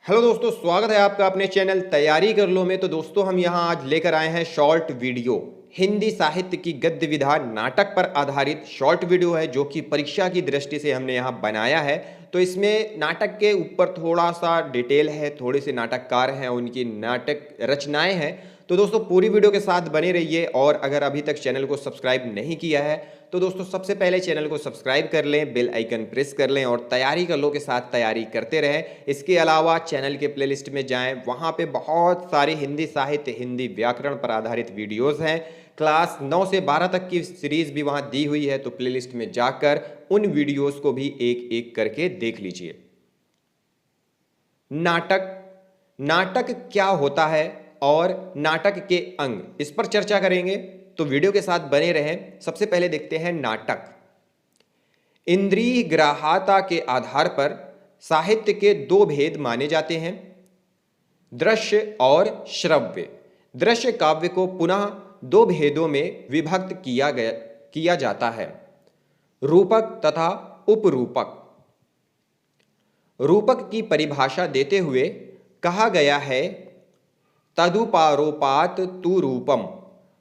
Hello दोस्तों, स्वागत है आपका अपने चैनल तैयारी कर लो में। तो दोस्तों हम यहाँ आज लेकर आए हैं शॉर्ट वीडियो। हिंदी साहित्य की गद्य विधा नाटक पर आधारित शॉर्ट वीडियो है जो कि परीक्षा की दृष्टि से हमने यहाँ बनाया है। तो इसमें नाटक के ऊपर थोड़ा सा डिटेल है, थोड़े से नाटककार हैं, उनकी नाटक रचनाएं हैं। तो दोस्तों पूरी वीडियो के साथ बने रहिए। और अगर अभी तक चैनल को सब्सक्राइब नहीं किया है तो दोस्तों सबसे पहले चैनल को सब्सक्राइब कर लें, बेल आइकन प्रेस कर लें और तैयारी कर लो के साथ तैयारी करते रहें। इसके अलावा चैनल के प्लेलिस्ट में जाएं, वहां पे बहुत सारे हिंदी साहित्य, हिंदी व्याकरण पर आधारित वीडियोस हैं। क्लास 9 से 12 तक की सीरीज भी वहां दी हुई है, तो प्लेलिस्ट में जाकर उन वीडियोस को भी एक एक करके देख लीजिए। नाटक, नाटक क्या होता है और नाटक के अंग, इस पर चर्चा करेंगे, तो वीडियो के साथ बने रहें। सबसे पहले देखते हैं नाटक। इंद्रिय ग्राह्यता के आधार पर साहित्य के दो भेद माने जाते हैं, दृश्य और श्रव्य। दृश्य काव्य को पुनः दो भेदों में विभक्त किया जाता है, रूपक तथा उपरूपक। रूपक की परिभाषा देते हुए कहा गया है, तदुपारोपात तु रूपम,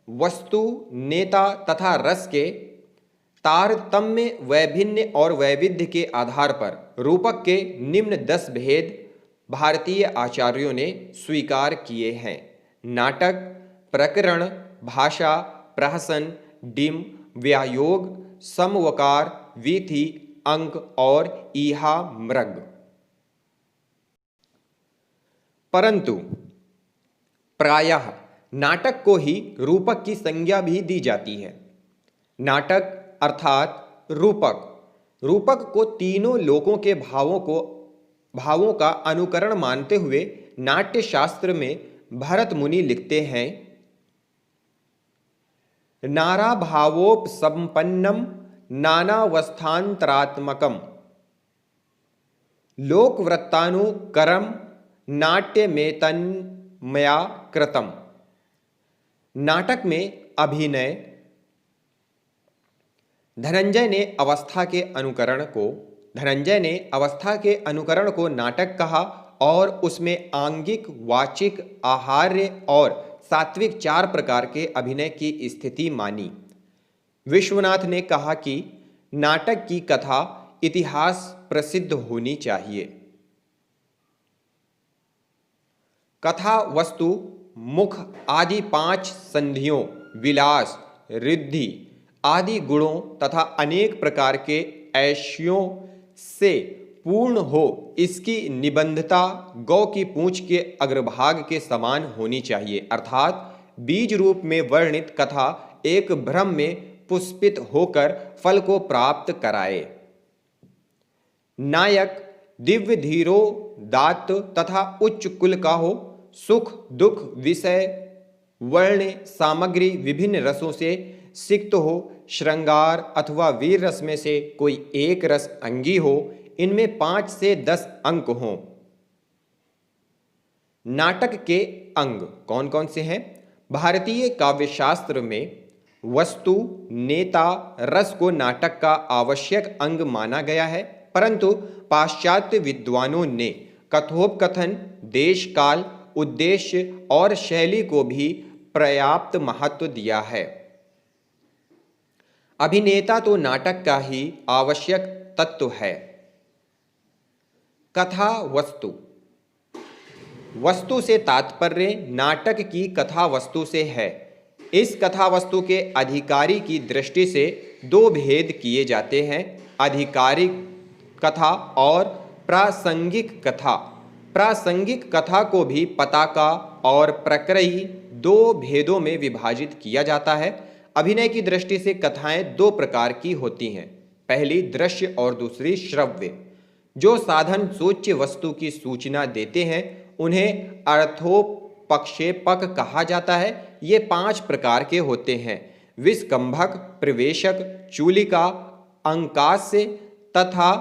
वस्तु, नेता तथा रस के तारतम्य, वैभिन्न और वैविध्य के आधार पर रूपक के निम्न 10 भेद भारतीय आचार्यों ने स्वीकार किए हैं। नाटक, प्रकरण, भाषा, प्रहसन, डिम, व्यायोग, समवकार, वीथी, अंक और ईहा मृग। परंतु प्रायः नाटक को ही रूपक की संज्ञा भी दी जाती है। नाटक अर्थात रूपक, रूपक को तीनों लोकों के भावों का अनुकरण मानते हुए नाट्य शास्त्र में भरत मुनि लिखते हैं, नारा भावोपसंपन्नम नानावस्थान्तरात्मकम लोकवृत्तानुकरम नाट्यमेतन्मया कृतम। नाटक में अभिनय, धनंजय ने अवस्था के अनुकरण को नाटक कहा और उसमें आंगिक, वाचिक, आहार्य और सात्विक 4 प्रकार के अभिनय की स्थिति मानी। विश्वनाथ ने कहा कि नाटक की कथा इतिहास प्रसिद्ध होनी चाहिए। कथा वस्तु, मुख आदि 5 संधियों, विलास, रिद्धि आदि गुणों तथा अनेक प्रकार के ऐश्वर्यों से पूर्ण हो, इसकी निबंधता गौ की पूंछ के अग्रभाग के समान होनी चाहिए, अर्थात बीज रूप में वर्णित कथा एक भ्रम में पुष्पित होकर फल को प्राप्त कराए। नायक दिव्य धीरो दात तथा उच्च कुल का हो, सुख दुख विषय वर्ण सामग्री विभिन्न रसों से सिक्त हो, श्रृंगार अथवा वीर रस में से कोई एक रस अंगी हो, इनमें 5 से 10 अंक हों। नाटक के अंग कौन कौन से हैं? भारतीय काव्यशास्त्र में वस्तु, नेता, रस को नाटक का आवश्यक अंग माना गया है, परंतु पाश्चात्य विद्वानों ने कथोपकथन, देश काल, उद्देश्य और शैली को भी पर्याप्त महत्व दिया है। अभिनेता तो नाटक का ही आवश्यक तत्व है। कथा वस्तु, वस्तु से तात्पर्य नाटक की कथा वस्तु से है। इस कथा वस्तु के अधिकारी की दृष्टि से 2 भेद किए जाते हैं, आधिकारिक कथा और प्रासंगिक कथा। प्रासंगिक कथा को भी पताका और प्रक्रयी 2 भेदों में विभाजित किया जाता है। अभिनय की दृष्टि से कथाएं 2 प्रकार की होती हैं, पहली दृश्य और दूसरी श्रव्य। जो साधन सूच्य वस्तु की सूचना देते हैं उन्हें अर्थोपक्षेपक कहा जाता है। ये 5 प्रकार के होते हैं, विस्कंभक, प्रवेशक, चूलिका, अंकास्य तथा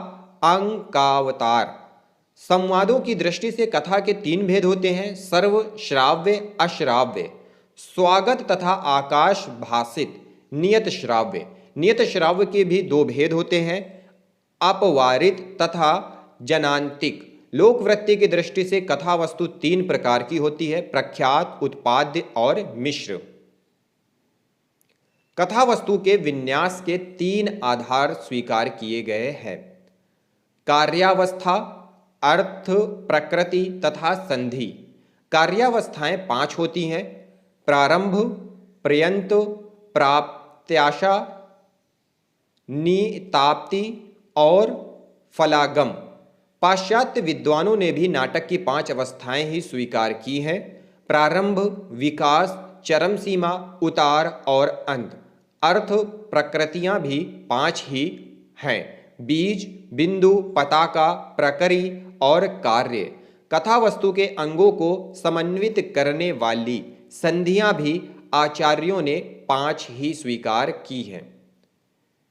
अंकावतार। संवादों की दृष्टि से कथा के 3 भेद होते हैं, सर्व श्राव्य, अश्राव्य, स्वागत तथा आकाश भाषित, नियत श्राव्य। नियत श्राव्य के भी 2 भेद होते हैं, अपवारित तथा जनांतिक। लोकवृत्ति की दृष्टि से कथा वस्तु तीन प्रकार की होती है: प्रख्यात, उत्पाद्य और मिश्र। कथा वस्तु के विन्यास के तीन आधार स्वीकार किए गए हैं: कार्यावस्था, अर्थ, प्रकृति तथा संधि। कार्यावस्थाएं 5 होती हैं: प्रारंभ, पर्यंत, प्राप्त्याशा, निताप्ति और फलागम। पाश्चात्य विद्वानों ने भी नाटक की 5 अवस्थाएं ही स्वीकार की हैं: प्रारंभ, विकास, चरम सीमा, उतार और अंत। अर्थ प्रकृतियां भी 5 ही हैं: बीज, बिंदु, पताका, प्रकरी और कार्य। कथा वस्तु के अंगों को समन्वित करने वाली संधियां भी आचार्यों ने 5 ही स्वीकार की हैं।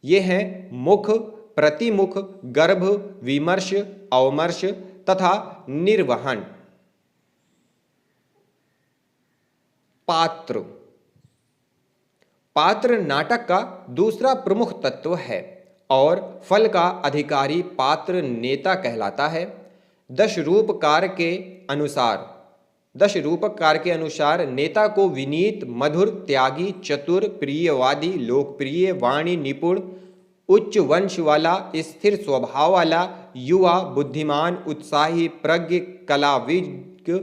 ये हैं मुख, प्रतिमुख, गर्भ, विमर्श, अवमर्श तथा निर्वहन। पात्र। पात्र नाटक का दूसरा प्रमुख तत्व है और फल का अधिकारी पात्र नेता कहलाता है। दशरूपकार के अनुसार नेता को विनीत, मधुर, त्यागी, चतुर, प्रियवादी, लोकप्रिय, वाणी निपुण, उच्च वंश वाला, स्थिर स्वभाव वाला, युवा, बुद्धिमान, उत्साही, प्रज्ञ, कलाविज्ञ,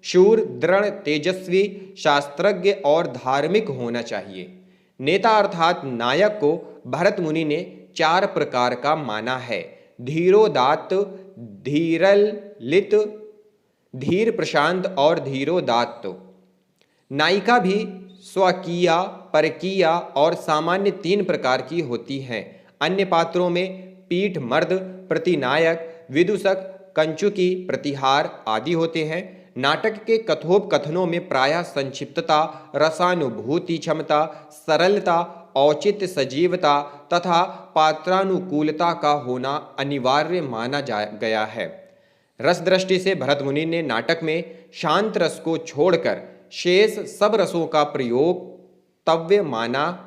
शूर, दृढ़, तेजस्वी, शास्त्रज्ञ और धार्मिक होना चाहिए। नेता अर्थात नायक को भरत मुनि ने 4 प्रकार का माना है: धीरोदात्त, धीरलित, धीर प्रशांत और धीरोदात्त। नायिका भी स्वकीया, परकीया और सामान्य 3 प्रकार की होती हैं। अन्य पात्रों में पीठ मर्द, प्रतिनायक, विदूषक, कंचुकी, प्रतिहार आदि होते हैं। नाटक के कथोपकथनों में प्रायः संक्षिप्तता, रसानुभूति क्षमता, सरलता, औचित्य, सजीवता तथा पात्रानुकूलता का होना अनिवार्य माना गया है। रस दृष्टि से भरत मुनि ने नाटक में शांत रस को छोड़कर शेष सब रसों का प्रयोग तव्य माना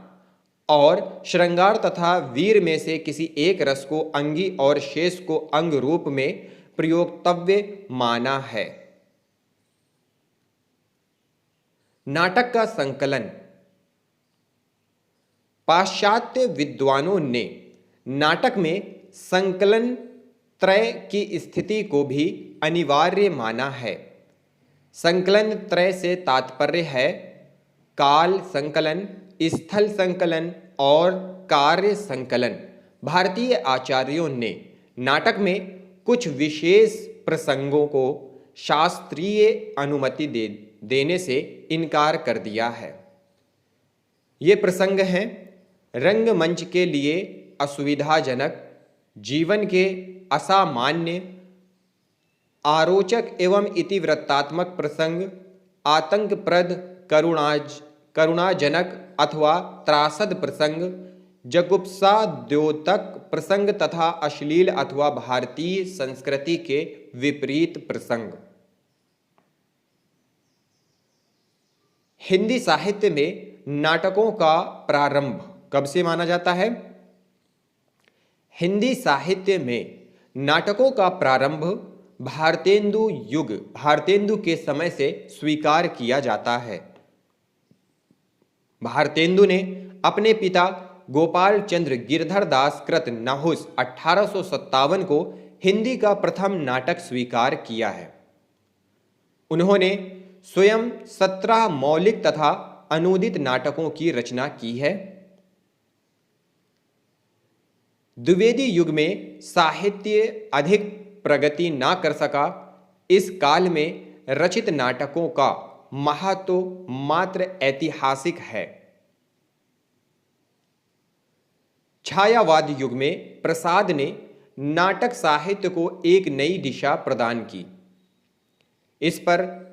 और श्रृंगार तथा वीर में से किसी एक रस को अंगी और शेष को अंग रूप में प्रयोगतव्य माना है। नाटक का संकलन। पाश्चात्य विद्वानों ने नाटक में संकलन त्रय की स्थिति को भी अनिवार्य माना है। संकलन त्रय से तात्पर्य है काल संकलन, स्थल संकलन और कार्य संकलन। भारतीय आचार्यों ने नाटक में कुछ विशेष प्रसंगों को शास्त्रीय अनुमति देने से इनकार कर दिया है। ये प्रसंग हैं: रंगमंच के लिए असुविधाजनक, जीवन के असामान्य, आरोचक एवं इतिवृत्तात्मक प्रसंग, आतंकप्रद, करुणाजनक अथवा त्रासद प्रसंग, जुगुप्साद्योतक प्रसंग तथा अश्लील अथवा भारतीय संस्कृति के विपरीत प्रसंग। हिंदी साहित्य में नाटकों का प्रारंभ कब से माना जाता है? हिंदी साहित्य में नाटकों का प्रारंभ भारतेंदु के समय से स्वीकार किया जाता है। भारतेंदु ने अपने पिता गोपाल चंद्र गिरधर दास कृत नाहुस 1857 को हिंदी का प्रथम नाटक स्वीकार किया है। उन्होंने स्वयं 17 मौलिक तथा अनूदित नाटकों की रचना की है। द्विवेदी युग में साहित्य अधिक प्रगति ना कर सका। इस काल में रचित नाटकों का महत्व मात्र ऐतिहासिक है। छायावाद युग में प्रसाद ने नाटक साहित्य को एक नई दिशा प्रदान की। इस पर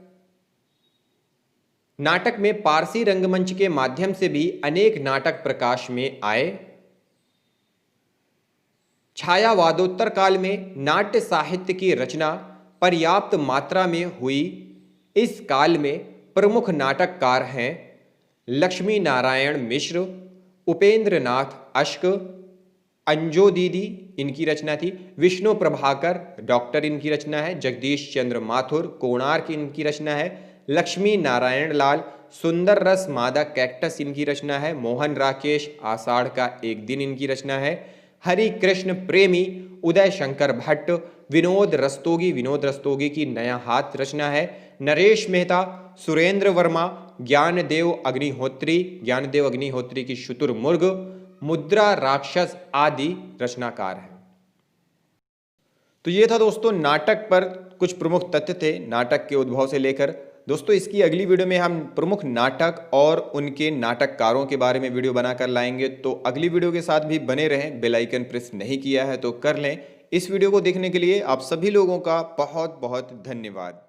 नाटक में पारसी रंगमंच के माध्यम से भी अनेक नाटक प्रकाश में आए। छायावादोत्तर काल में नाट्य साहित्य की रचना पर्याप्त मात्रा में हुई। इस काल में प्रमुख नाटककार हैं लक्ष्मी नारायण मिश्र, उपेंद्र नाथ अश्क, अंजो दीदी इनकी रचना थी। विष्णु प्रभाकर डॉक्टर इनकी रचना है। जगदीश चंद्र माथुर कोणार्क इनकी रचना है। लक्ष्मी नारायण लाल सुंदर रस मादा कैक्टस इनकी रचना है। मोहन राकेश आषाढ़ का एक दिन इनकी रचना है। हरि कृष्ण प्रेमी उदय शंकर भट्ट विनोद रस्तोगी की नया हाथ रचना है। नरेश मेहता सुरेंद्र वर्मा ज्ञानदेव अग्निहोत्री की शुतुरमुर्ग मुद्रा राक्षस आदि रचनाकार हैं। तो ये था दोस्तों नाटक पर कुछ प्रमुख तथ्य थे नाटक के उद्भव से लेकर। दोस्तों इसकी अगली वीडियो में हम प्रमुख नाटक और उनके नाटककारों के बारे में वीडियो बनाकर लाएंगे। तो अगली वीडियो के साथ भी बने रहें। बेल आइकन प्रेस नहीं किया है तो कर लें। इस वीडियो को देखने के लिए आप सभी लोगों का बहुत बहुत धन्यवाद।